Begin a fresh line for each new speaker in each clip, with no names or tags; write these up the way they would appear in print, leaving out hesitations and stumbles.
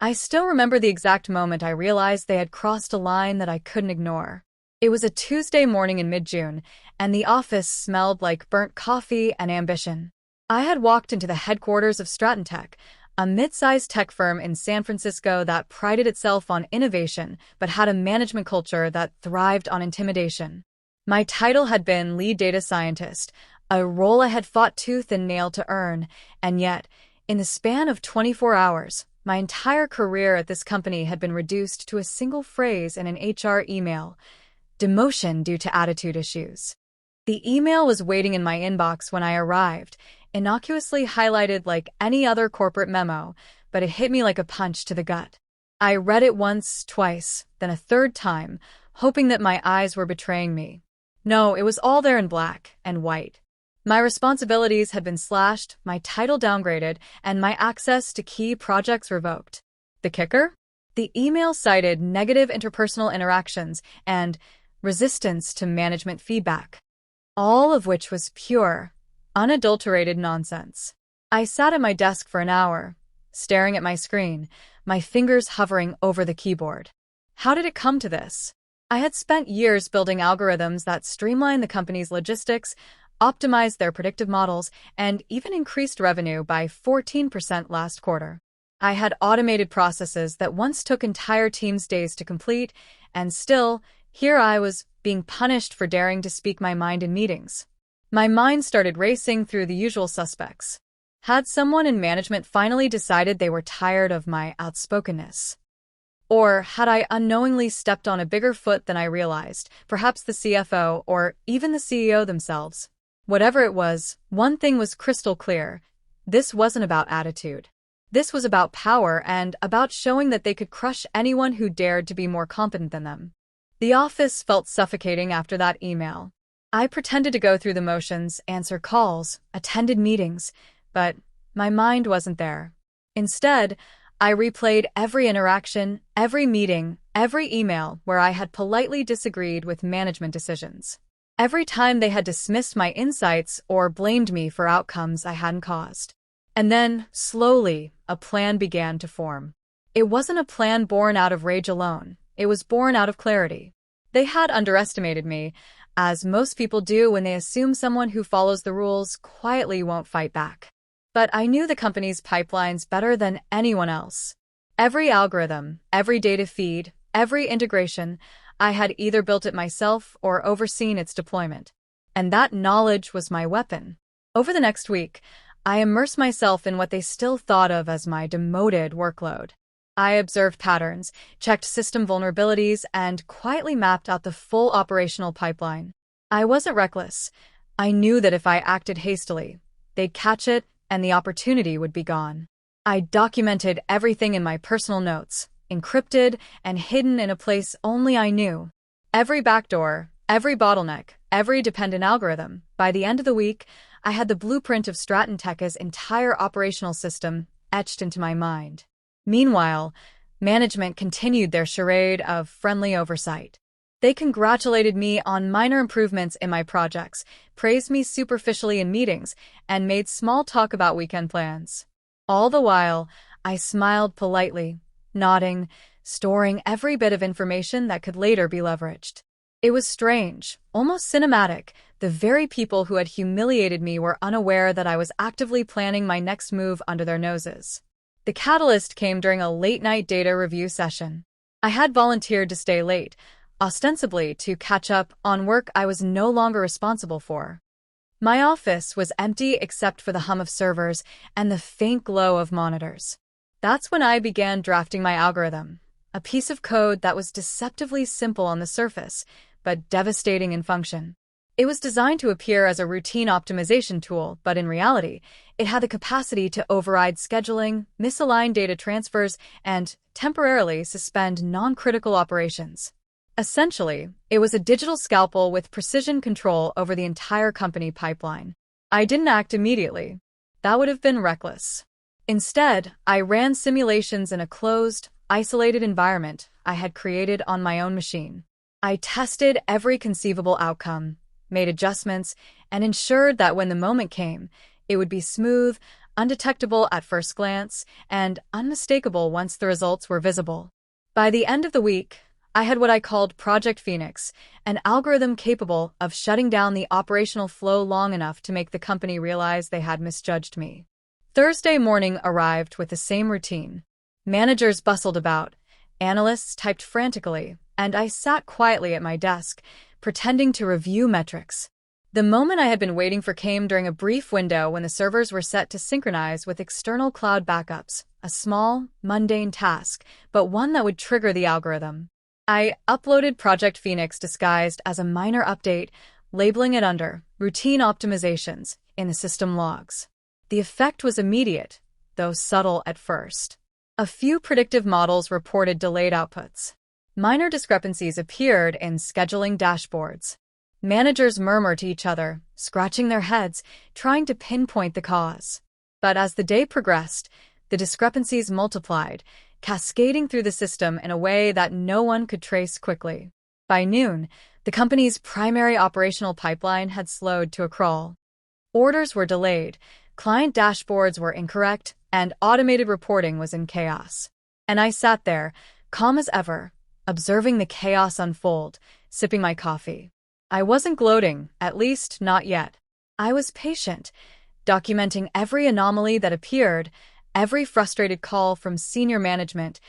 I still remember the exact moment I realized they had crossed a line that I couldn't ignore. It was a Tuesday morning in mid-June, and the office smelled like burnt coffee and ambition. I had walked into the headquarters of Stratentech, a mid-sized tech firm in San Francisco that prided itself on innovation but had a management culture that thrived on intimidation. My title had been lead data scientist, a role I had fought tooth and nail to earn, and yet, in the span of 24 hours, my entire career at this company had been reduced to a single phrase in an HR email: demotion due to attitude issues. The email was waiting in my inbox when I arrived, innocuously highlighted like any other corporate memo, but it hit me like a punch to the gut. I read it once, twice, then a third time, hoping that my eyes were betraying me. No, it was all there in black and white. My responsibilities had been slashed, my title downgraded, and my access to key projects revoked. The kicker? The email cited negative interpersonal interactions and resistance to management feedback, all of which was pure, unadulterated nonsense. I sat at my desk for an hour, staring at my screen, my fingers hovering over the keyboard. How did it come to this? I had spent years building algorithms that streamlined the company's logistics, optimized their predictive models, and even increased revenue by 14% last quarter. I had automated processes that once took entire teams' days to complete, and still, here I was being punished for daring to speak my mind in meetings. My mind started racing through the usual suspects. Had someone in management finally decided they were tired of my outspokenness? Or had I unknowingly stepped on a bigger foot than I realized, perhaps the CFO or even the CEO themselves? Whatever it was, one thing was crystal clear. This wasn't about attitude. This was about power and about showing that they could crush anyone who dared to be more competent than them. The office felt suffocating after that email. I pretended to go through the motions, answer calls, attended meetings, but my mind wasn't there. Instead, I replayed every interaction, every meeting, every email where I had politely disagreed with management decisions. Every time they had dismissed my insights or blamed me for outcomes I hadn't caused. And then, slowly, a plan began to form. It wasn't a plan born out of rage alone. It was born out of clarity. They had underestimated me, as most people do when they assume someone who follows the rules quietly won't fight back. But I knew the company's pipelines better than anyone else. Every algorithm, every data feed, every integration, I had either built it myself or overseen its deployment. And that knowledge was my weapon. Over the next week, I immersed myself in what they still thought of as my demoted workload. I observed patterns, checked system vulnerabilities, and quietly mapped out the full operational pipeline. I wasn't reckless. I knew that if I acted hastily, they'd catch it and the opportunity would be gone. I documented everything in my personal notes, encrypted and hidden in a place only I knew. Every backdoor, every bottleneck, every dependent algorithm. By the end of the week, I had the blueprint of Stratentech's entire operational system etched into my mind. Meanwhile, management continued their charade of friendly oversight. They congratulated me on minor improvements in my projects, praised me superficially in meetings, and made small talk about weekend plans. All the while, I smiled politely, nodding, storing every bit of information that could later be leveraged. It was strange, almost cinematic. The very people who had humiliated me were unaware that I was actively planning my next move under their noses. The catalyst came during a late-night data review session. I had volunteered to stay late, ostensibly to catch up on work I was no longer responsible for. My office was empty except for the hum of servers and the faint glow of monitors. That's when I began drafting my algorithm, a piece of code that was deceptively simple on the surface, but devastating in function. It was designed to appear as a routine optimization tool, but in reality, it had the capacity to override scheduling, misalign data transfers, and temporarily suspend non-critical operations. Essentially, it was a digital scalpel with precision control over the entire company pipeline. I didn't act immediately. That would have been reckless. Instead, I ran simulations in a closed, isolated environment I had created on my own machine. I tested every conceivable outcome, made adjustments, and ensured that when the moment came, it would be smooth, undetectable at first glance, and unmistakable once the results were visible. By the end of the week, I had what I called Project Phoenix, an algorithm capable of shutting down the operational flow long enough to make the company realize they had misjudged me. Thursday morning arrived with the same routine. Managers bustled about, analysts typed frantically, and I sat quietly at my desk, pretending to review metrics. The moment I had been waiting for came during a brief window when the servers were set to synchronize with external cloud backups, a small, mundane task, but one that would trigger the algorithm. I uploaded Project Phoenix disguised as a minor update, labeling it under routine optimizations in the system logs. The effect was immediate, though subtle at first. A few predictive models reported delayed outputs. Minor discrepancies appeared in scheduling dashboards. Managers murmured to each other, scratching their heads, trying to pinpoint the cause. But as the day progressed, the discrepancies multiplied, cascading through the system in a way that no one could trace quickly. By noon, the company's primary operational pipeline had slowed to a crawl. Orders were delayed, client dashboards were incorrect, and automated reporting was in chaos. And I sat there, calm as ever, observing the chaos unfold, sipping my coffee. I wasn't gloating, at least not yet. I was patient, documenting every anomaly that appeared, every frustrated call from senior management,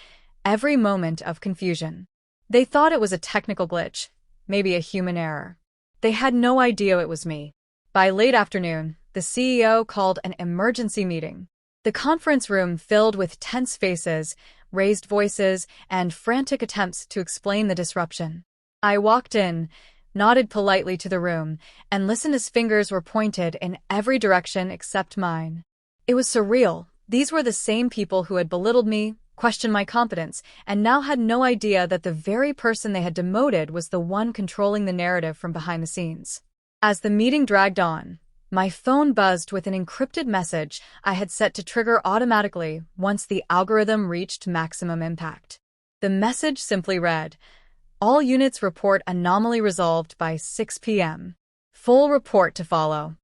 every moment of confusion. They thought it was a technical glitch, maybe a human error. They had no idea it was me. By late afternoon, the CEO called an emergency meeting. The conference room filled with tense faces, raised voices, and frantic attempts to explain the disruption. I walked in, nodded politely to the room, and listened as fingers were pointed in every direction except mine. It was surreal. These were the same people who had belittled me, questioned my competence, and now had no idea that the very person they had demoted was the one controlling the narrative from behind the scenes. As the meeting dragged on, my phone buzzed with an encrypted message I had set to trigger automatically once the algorithm reached maximum impact. The message simply read, "All units report anomaly resolved by 6 p.m. Full report to follow."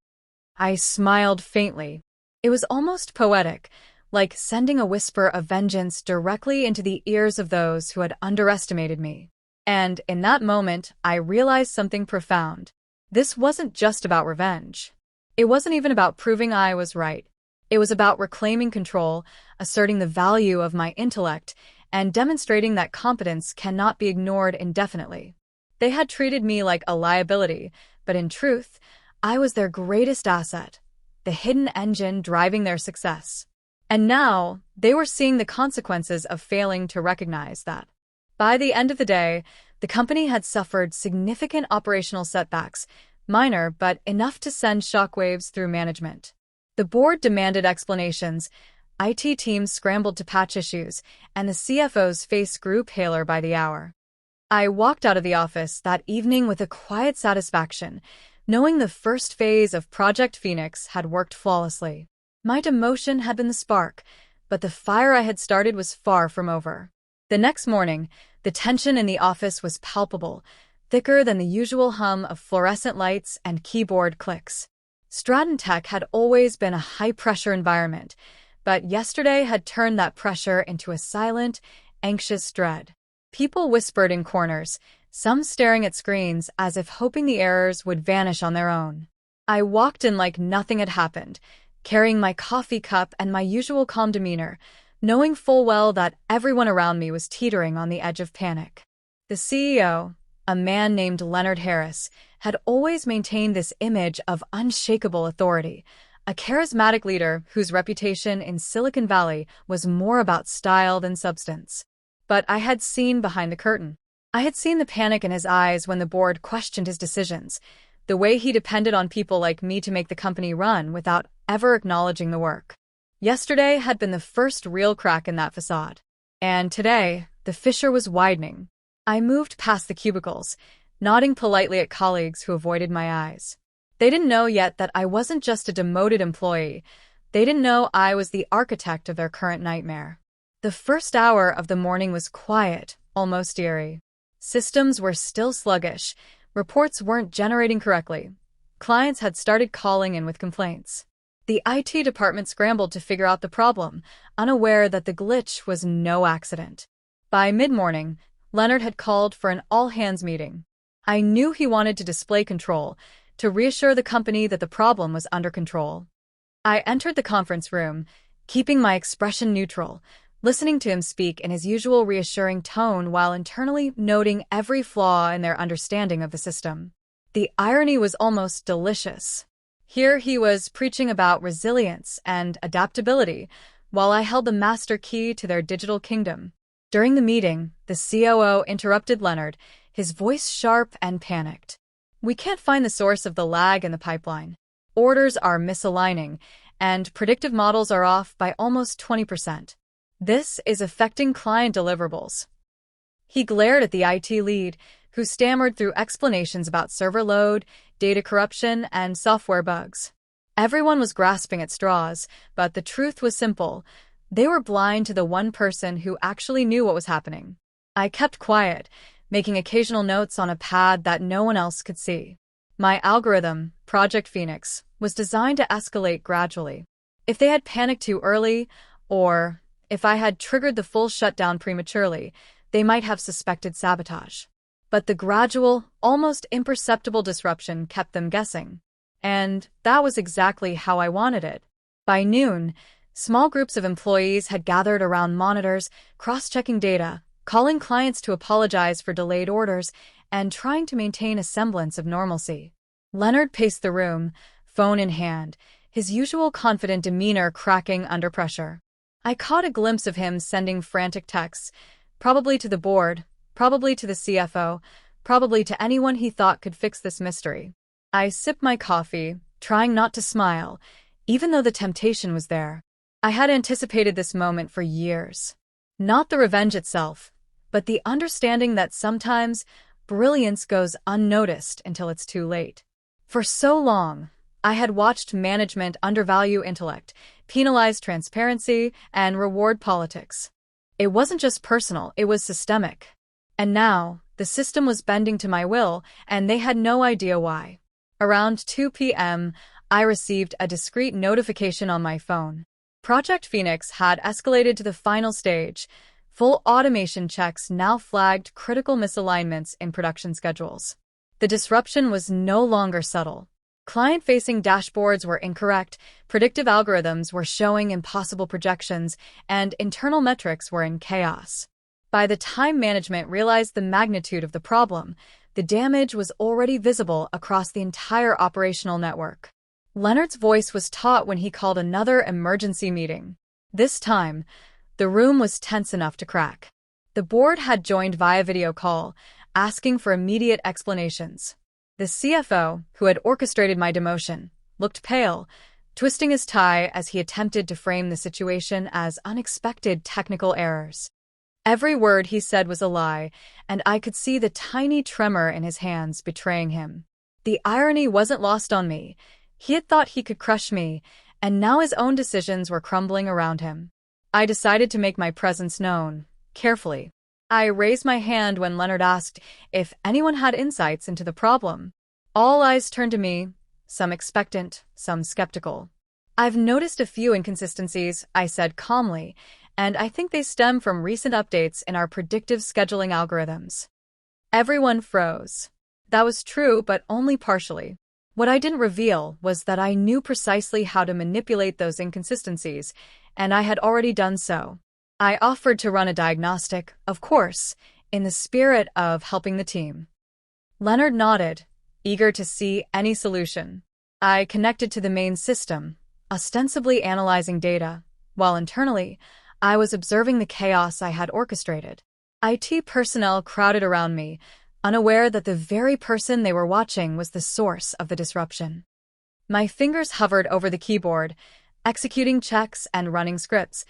I smiled faintly. It was almost poetic, like sending a whisper of vengeance directly into the ears of those who had underestimated me. And in that moment, I realized something profound. This wasn't just about revenge. It wasn't even about proving I was right. It was about reclaiming control, asserting the value of my intellect, and demonstrating that competence cannot be ignored indefinitely. They had treated me like a liability, but in truth, I was their greatest asset, the hidden engine driving their success. And now, they were seeing the consequences of failing to recognize that. By the end of the day, the company had suffered significant operational setbacks, minor but enough to send shockwaves through management. The board demanded explanations, IT teams scrambled to patch issues, and the CFO's face grew paler by the hour. I walked out of the office that evening with a quiet satisfaction, knowing the first phase of Project Phoenix had worked flawlessly. My demotion had been the spark, but the fire I had started was far from over. The next morning, the tension in the office was palpable, thicker than the usual hum of fluorescent lights and keyboard clicks. Stratton Tech had always been a high-pressure environment, but yesterday had turned that pressure into a silent, anxious dread. People whispered in corners, some staring at screens as if hoping the errors would vanish on their own. I walked in like nothing had happened, carrying my coffee cup and my usual calm demeanor, knowing full well that everyone around me was teetering on the edge of panic. The CEO, a man named Leonard Harris, had always maintained this image of unshakable authority, a charismatic leader whose reputation in Silicon Valley was more about style than substance. But I had seen behind the curtain. I had seen the panic in his eyes when the board questioned his decisions, the way he depended on people like me to make the company run without ever acknowledging the work. Yesterday had been the first real crack in that facade. And today, the fissure was widening. I moved past the cubicles, nodding politely at colleagues who avoided my eyes. They didn't know yet that I wasn't just a demoted employee. They didn't know I was the architect of their current nightmare. The first hour of the morning was quiet, almost eerie. Systems were still sluggish. Reports weren't generating correctly. Clients had started calling in with complaints. The IT department scrambled to figure out the problem, unaware that the glitch was no accident. By mid-morning, Leonard had called for an all-hands meeting. I knew he wanted to display control, to reassure the company that the problem was under control. I entered the conference room, keeping my expression neutral, listening to him speak in his usual reassuring tone while internally noting every flaw in their understanding of the system. The irony was almost delicious. Here he was preaching about resilience and adaptability, while I held the master key to their digital kingdom. During the meeting, the COO interrupted Leonard, his voice sharp and panicked. "We can't find the source of the lag in the pipeline. Orders are misaligning, and predictive models are off by almost 20%. This is affecting client deliverables." He glared at the IT lead, who stammered through explanations about server load, data corruption, and software bugs. Everyone was grasping at straws, but the truth was simple. They were blind to the one person who actually knew what was happening. I kept quiet, making occasional notes on a pad that no one else could see. My algorithm, Project Phoenix, was designed to escalate gradually. If they had panicked too early, or if I had triggered the full shutdown prematurely, they might have suspected sabotage. But the gradual, almost imperceptible disruption kept them guessing. And that was exactly how I wanted it. By noon, small groups of employees had gathered around monitors, cross-checking data, calling clients to apologize for delayed orders, and trying to maintain a semblance of normalcy. Leonard paced the room, phone in hand, his usual confident demeanor cracking under pressure. I caught a glimpse of him sending frantic texts, probably to the board, probably to the CFO, probably to anyone he thought could fix this mystery. I sipped my coffee, trying not to smile, even though the temptation was there. I had anticipated this moment for years. Not the revenge itself, but the understanding that sometimes brilliance goes unnoticed until it's too late. For so long, I had watched management undervalue intellect, penalize transparency, and reward politics. It wasn't just personal, it was systemic. And now, the system was bending to my will, and they had no idea why. Around 2 p.m., I received a discreet notification on my phone. Project Phoenix had escalated to the final stage. Full automation checks now flagged critical misalignments in production schedules. The disruption was no longer subtle. Client-facing dashboards were incorrect, predictive algorithms were showing impossible projections, and internal metrics were in chaos. By the time management realized the magnitude of the problem, the damage was already visible across the entire operational network. Leonard's voice was taut when he called another emergency meeting. This time, the room was tense enough to crack. The board had joined via video call, asking for immediate explanations. The CFO, who had orchestrated my demotion, looked pale, twisting his tie as he attempted to frame the situation as unexpected technical errors. Every word he said was a lie, and I could see the tiny tremor in his hands betraying him. The irony wasn't lost on me. He had thought he could crush me, and now his own decisions were crumbling around him. I decided to make my presence known, carefully. I raised my hand when Leonard asked if anyone had insights into the problem. All eyes turned to me, some expectant, some skeptical. "I've noticed a few inconsistencies," I said calmly, "and I think they stem from recent updates in our predictive scheduling algorithms." Everyone froze. That was true, but only partially. What I didn't reveal was that I knew precisely how to manipulate those inconsistencies, and I had already done so. I offered to run a diagnostic, of course, in the spirit of helping the team. Leonard nodded, eager to see any solution. I connected to the main system, ostensibly analyzing data, while internally, I was observing the chaos I had orchestrated. IT personnel crowded around me, unaware that the very person they were watching was the source of the disruption. My fingers hovered over the keyboard, executing checks and running scripts,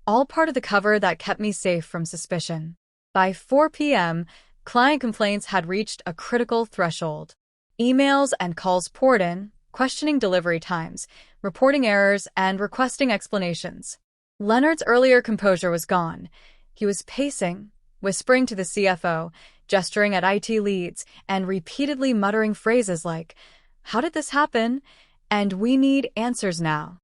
all part of the cover that kept me safe from suspicion. By 4 p.m., client complaints had reached a critical threshold. Emails and calls poured in, questioning delivery times, reporting errors, and requesting explanations. Leonard's earlier composure was gone. He was pacing, whispering to the CFO, gesturing at IT leads, and repeatedly muttering phrases like, "How did this happen?" and "We need answers now."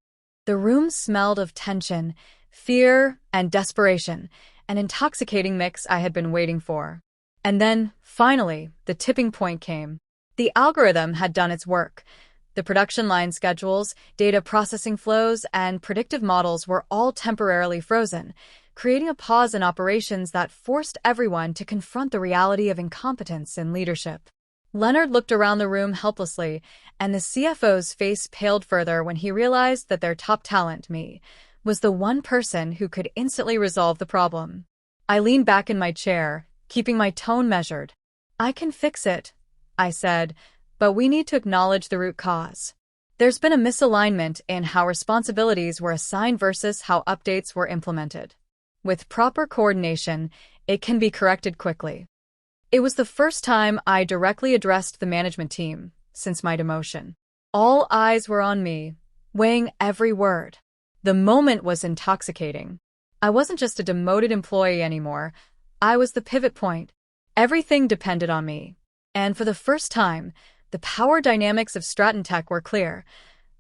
The room smelled of tension, fear, and desperation, an intoxicating mix I had been waiting for. And then, finally, the tipping point came. The algorithm had done its work. The production line schedules, data processing flows, and predictive models were all temporarily frozen, creating a pause in operations that forced everyone to confront the reality of incompetence in leadership. Leonard looked around the room helplessly, and the CFO's face paled further when he realized that their top talent, me, was the one person who could instantly resolve the problem. I leaned back in my chair, keeping my tone measured. "I can fix it," I said, "but we need to acknowledge the root cause. There's been a misalignment in how responsibilities were assigned versus how updates were implemented. With proper coordination, it can be corrected quickly." It was the first time I directly addressed the management team since my demotion. All eyes were on me, weighing every word. The moment was intoxicating. I wasn't just a demoted employee anymore. I was the pivot point. Everything depended on me. And for the first time, the power dynamics of Stratton Tech were clear.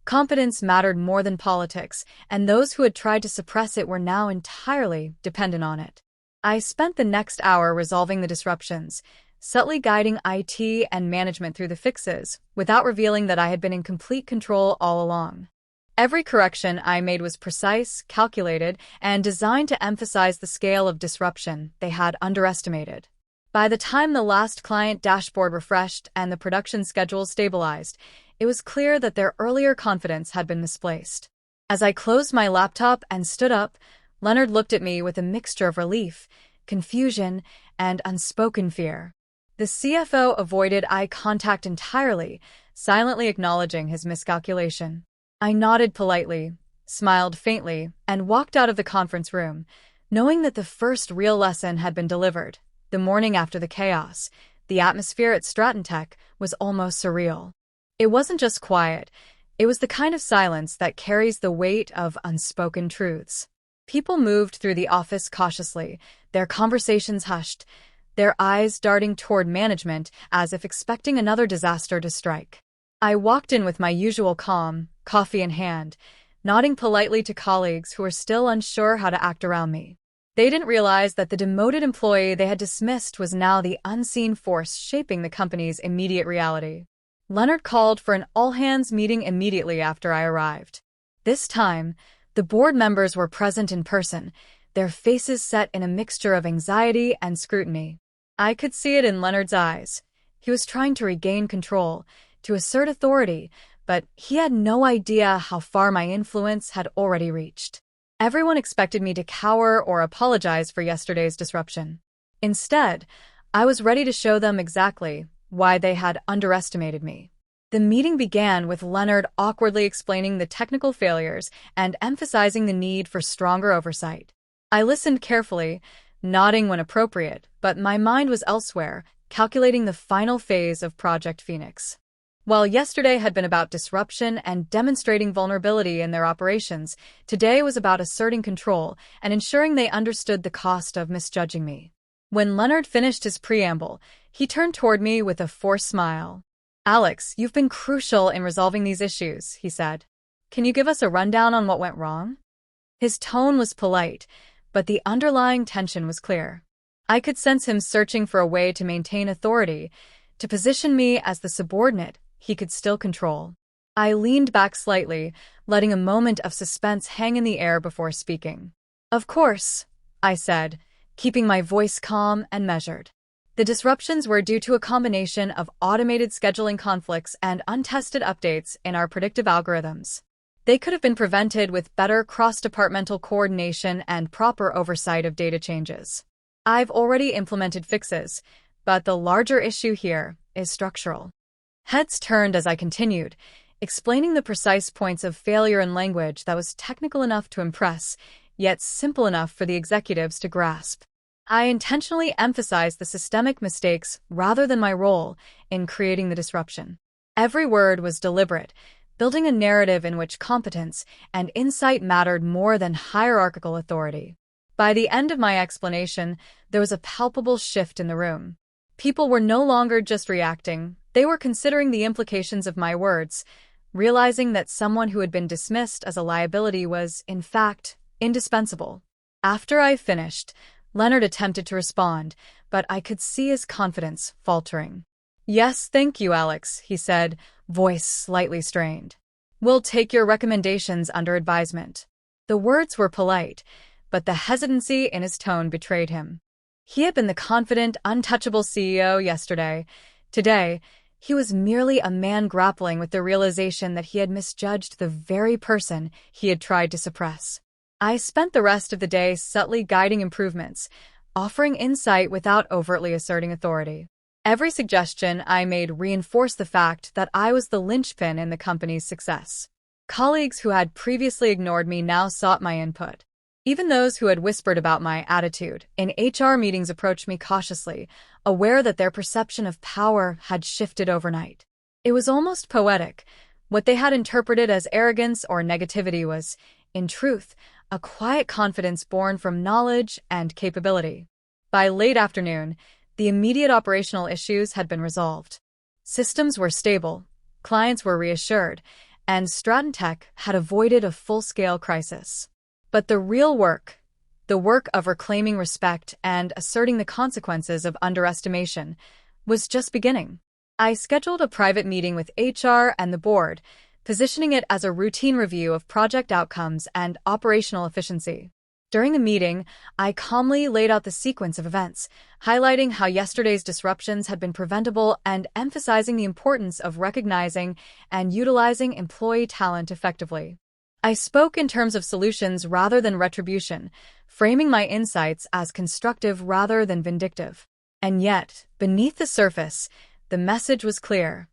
Competence mattered more than politics, and those who had tried to suppress it were now entirely dependent on it. I spent the next hour resolving the disruptions, subtly guiding IT and management through the fixes, without revealing that I had been in complete control all along. Every correction I made was precise, calculated, and designed to emphasize the scale of disruption they had underestimated. By the time the last client dashboard refreshed and the production schedule stabilized, it was clear that their earlier confidence had been misplaced. As I closed my laptop and stood up, Leonard looked at me with a mixture of relief, confusion, and unspoken fear. The CFO avoided eye contact entirely, silently acknowledging his miscalculation. I nodded politely, smiled faintly, and walked out of the conference room, knowing that the first real lesson had been delivered. The morning after the chaos, the atmosphere at Stratton Tech was almost surreal. It wasn't just quiet, it was the kind of silence that carries the weight of unspoken truths. People moved through the office cautiously, their conversations hushed, their eyes darting toward management as if expecting another disaster to strike. I walked in with my usual calm, coffee in hand, nodding politely to colleagues who were still unsure how to act around me. They didn't realize that the demoted employee they had dismissed was now the unseen force shaping the company's immediate reality. Leonard called for an all-hands meeting immediately after I arrived. This time, the board members were present in person, their faces set in a mixture of anxiety and scrutiny. I could see it in Leonard's eyes. He was trying to regain control, to assert authority, but he had no idea how far my influence had already reached. Everyone expected me to cower or apologize for yesterday's disruption. Instead, I was ready to show them exactly why they had underestimated me. The meeting began with Leonard awkwardly explaining the technical failures and emphasizing the need for stronger oversight. I listened carefully, nodding when appropriate, but my mind was elsewhere, calculating the final phase of Project Phoenix. While yesterday had been about disruption and demonstrating vulnerability in their operations, today was about asserting control and ensuring they understood the cost of misjudging me. When Leonard finished his preamble, he turned toward me with a forced smile. "Alex, you've been crucial in resolving these issues," he said. "Can you give us a rundown on what went wrong?" His tone was polite, but the underlying tension was clear. I could sense him searching for a way to maintain authority, to position me as the subordinate he could still control. I leaned back slightly, letting a moment of suspense hang in the air before speaking. "Of course," I said, keeping my voice calm and measured. The disruptions were due to a combination of automated scheduling conflicts and untested updates in our predictive algorithms. They could have been prevented with better cross-departmental coordination and proper oversight of data changes. I've already implemented fixes, but the larger issue here is structural. Heads turned as I continued, explaining the precise points of failure in language that was technical enough to impress, yet simple enough for the executives to grasp. I intentionally emphasized the systemic mistakes rather than my role in creating the disruption. Every word was deliberate, building a narrative in which competence and insight mattered more than hierarchical authority. By the end of my explanation, there was a palpable shift in the room. People were no longer just reacting, they were considering the implications of my words, realizing that someone who had been dismissed as a liability was, in fact, indispensable. After I finished, Leonard attempted to respond, but I could see his confidence faltering. "Yes, thank you, Alex," he said, voice slightly strained. "We'll take your recommendations under advisement." The words were polite, but the hesitancy in his tone betrayed him. He had been the confident, untouchable CEO yesterday. Today, he was merely a man grappling with the realization that he had misjudged the very person he had tried to suppress. I spent the rest of the day subtly guiding improvements, offering insight without overtly asserting authority. Every suggestion I made reinforced the fact that I was the linchpin in the company's success. Colleagues who had previously ignored me now sought my input. Even those who had whispered about my attitude in HR meetings approached me cautiously, aware that their perception of power had shifted overnight. It was almost poetic. What they had interpreted as arrogance or negativity was, in truth, a quiet confidence born from knowledge and capability. By late afternoon, the immediate operational issues had been resolved. Systems were stable, clients were reassured, and Stratton Tech had avoided a full-scale crisis. But the real work, the work of reclaiming respect and asserting the consequences of underestimation, was just beginning. I scheduled a private meeting with HR and the board, positioning it as a routine review of project outcomes and operational efficiency. During the meeting, I calmly laid out the sequence of events, highlighting how yesterday's disruptions had been preventable and emphasizing the importance of recognizing and utilizing employee talent effectively. I spoke in terms of solutions rather than retribution, framing my insights as constructive rather than vindictive. And yet, beneath the surface, the message was clear.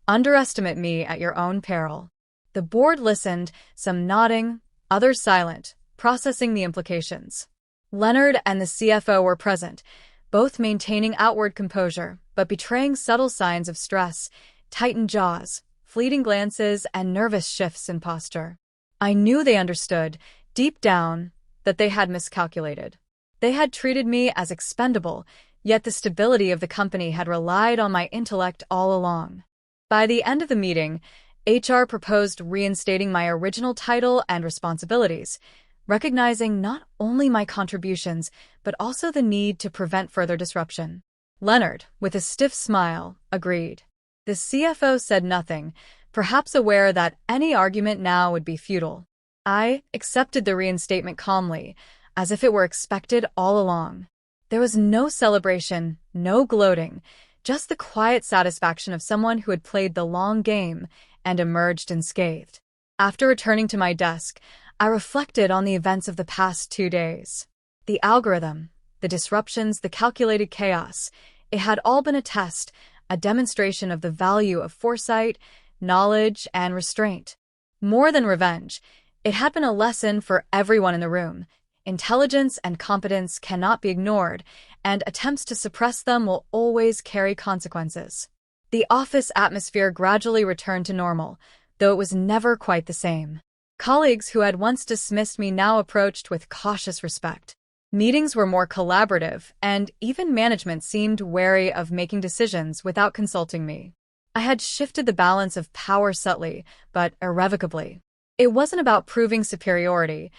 Underestimate me at your own peril. The board listened, some nodding, others silent, processing the implications. Leonard and the CFO were present, both maintaining outward composure, but betraying subtle signs of stress, tightened jaws, fleeting glances, and nervous shifts in posture. I knew they understood, deep down, that they had miscalculated. They had treated me as expendable, yet the stability of the company had relied on my intellect all along. By the end of the meeting, HR proposed reinstating my original title and responsibilities, recognizing not only my contributions, but also the need to prevent further disruption. Leonard, with a stiff smile, agreed. The CFO said nothing, perhaps aware that any argument now would be futile. I accepted the reinstatement calmly, as if it were expected all along. There was no celebration, no gloating, just the quiet satisfaction of someone who had played the long game and emerged unscathed. After returning to my desk, I reflected on the events of the past 2 days. The algorithm, the disruptions, the calculated chaos, it had all been a test, a demonstration of the value of foresight, knowledge, and restraint. More than revenge, it had been a lesson for everyone in the room. Intelligence and competence cannot be ignored, and attempts to suppress them will always carry consequences. The office atmosphere gradually returned to normal, though it was never quite the same. Colleagues who had once dismissed me now approached with cautious respect. Meetings were more collaborative, and even management seemed wary of making decisions without consulting me. I had shifted the balance of power subtly, but irrevocably. It wasn't about proving superiority.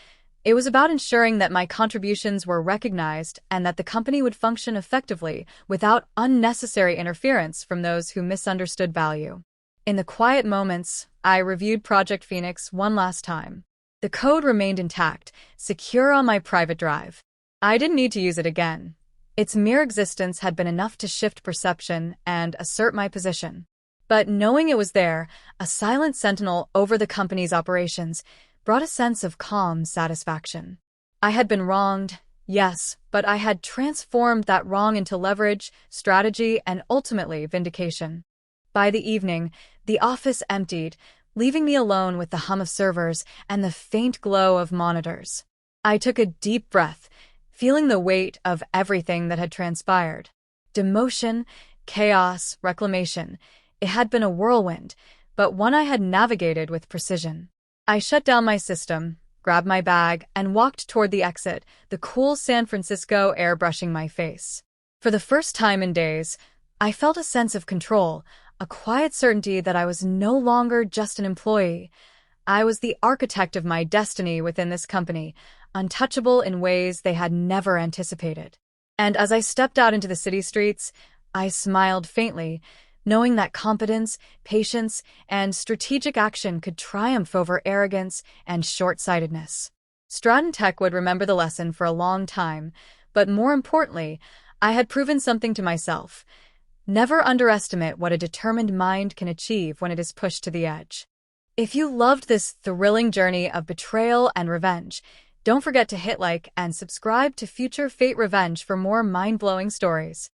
It was about ensuring that my contributions were recognized and that the company would function effectively without unnecessary interference from those who misunderstood value. In the quiet moments, I reviewed Project Phoenix one last time. The code remained intact, secure on my private drive. I didn't need to use it again. Its mere existence had been enough to shift perception and assert my position. But knowing it was there, a silent sentinel over the company's operations, brought a sense of calm satisfaction. I had been wronged, yes, but I had transformed that wrong into leverage, strategy, and ultimately vindication. By the evening, the office emptied, leaving me alone with the hum of servers and the faint glow of monitors. I took a deep breath, feeling the weight of everything that had transpired. Demotion, chaos, reclamation. It had been a whirlwind, but one I had navigated with precision. I shut down my system, grabbed my bag, and walked toward the exit, the cool San Francisco air brushing my face. For the first time in days, I felt a sense of control, a quiet certainty that I was no longer just an employee. I was the architect of my destiny within this company, untouchable in ways they had never anticipated. And as I stepped out into the city streets, I smiled faintly, knowing that competence, patience, and strategic action could triumph over arrogance and short-sightedness. Stratton Tech would remember the lesson for a long time, but more importantly, I had proven something to myself. Never underestimate what a determined mind can achieve when it is pushed to the edge. If you loved this thrilling journey of betrayal and revenge, don't forget to hit like and subscribe to Future Fate Revenge for more mind-blowing stories.